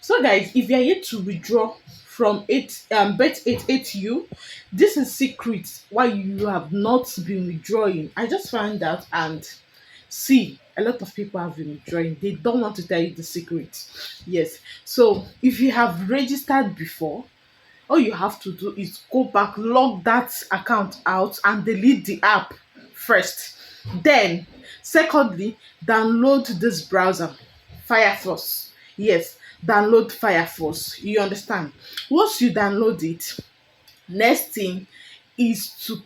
So guys, if you are yet to withdraw from Bet88U, this is secret why you have not been withdrawing. I just found out, and see, a lot of people have been withdrawing. They don't want to tell you the secret. Yes. So if you have registered before, all you have to do is go back, log that account out and delete the app first. Then, secondly, download this browser, Firefox. Yes, download Firefox. You understand? Once you download it, next thing is to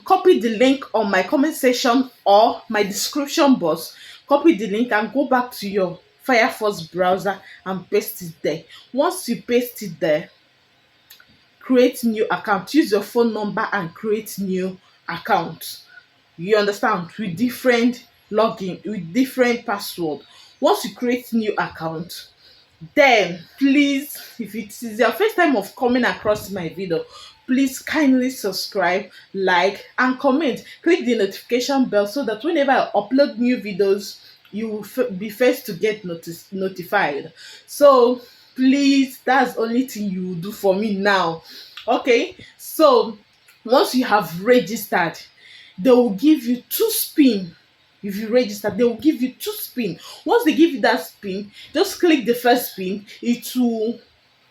copy the link on my comment section or my description box. Copy the link and go back to your Firefox browser and paste it there. Once you paste it there, create new account. Use your phone number and create new account. You understand? With different login, with different password. Once you create new account, then please, if it is your first time of coming across my video, please kindly subscribe, like and comment. Click the notification bell so that whenever I upload new videos, you will be first to get notified. So please, that's the only thing you will do for me now. Okay, so once you have registered, they will give you two spin. If you register, they will give you two spin. Once they give you that spin, just click the first spin. It will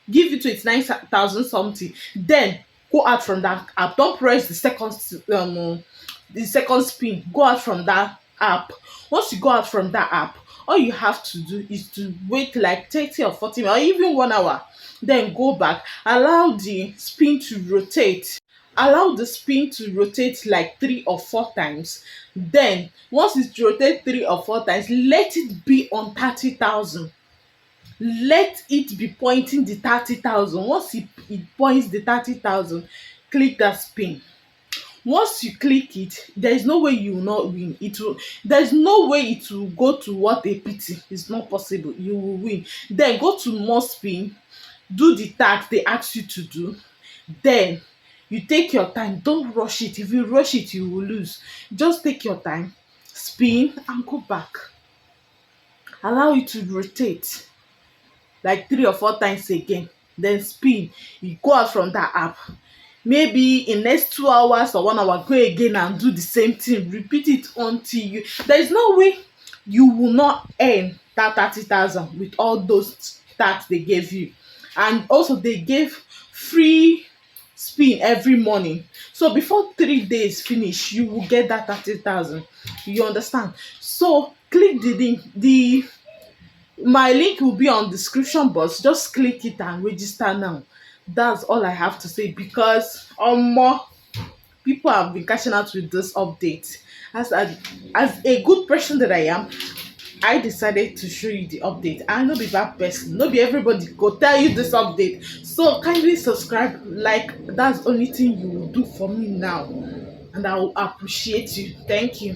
give you 29,000 something. Then go out from that app. Don't press the second spin. Go out from that app. Once you go out from that app, all you have to do is to wait like 30 or 40 minutes or even 1 hour. Then go back, allow the spin to rotate. Allow the spin to rotate like 3 or 4 times. Then once it rotate 3 or 4 times, let it be on 30,000. Let it be pointing the 30,000. Once it points the 30,000, click that spin. Once you click it, there is no way you will not win. There is no way it will go to what a pity. It's not possible. You will win. Then go to more spin, do the task they ask you to do. Then you take your time. Don't rush it. If you rush it, you will lose. Just take your time, spin and go back. Allow it to rotate like 3 or 4 times again. Then spin. You go out from that app. Maybe in next 2 hours or 1 hour, go again and do the same thing. Repeat it until you. There is no way you will not earn that 30,000 with all those tasks they gave you. And also they gave free spin every morning. So before 3 days finish, you will get that 30,000. You understand? So click the link. My link will be on description box. Just click it and register now. That's all I have to say, because more people have been catching out with this update. As a good person that I am, I decided to show you the update. I no be bad person. No be everybody go tell you this update. So kindly subscribe, like. That's the only thing you will do for me now, and I will appreciate you. Thank you.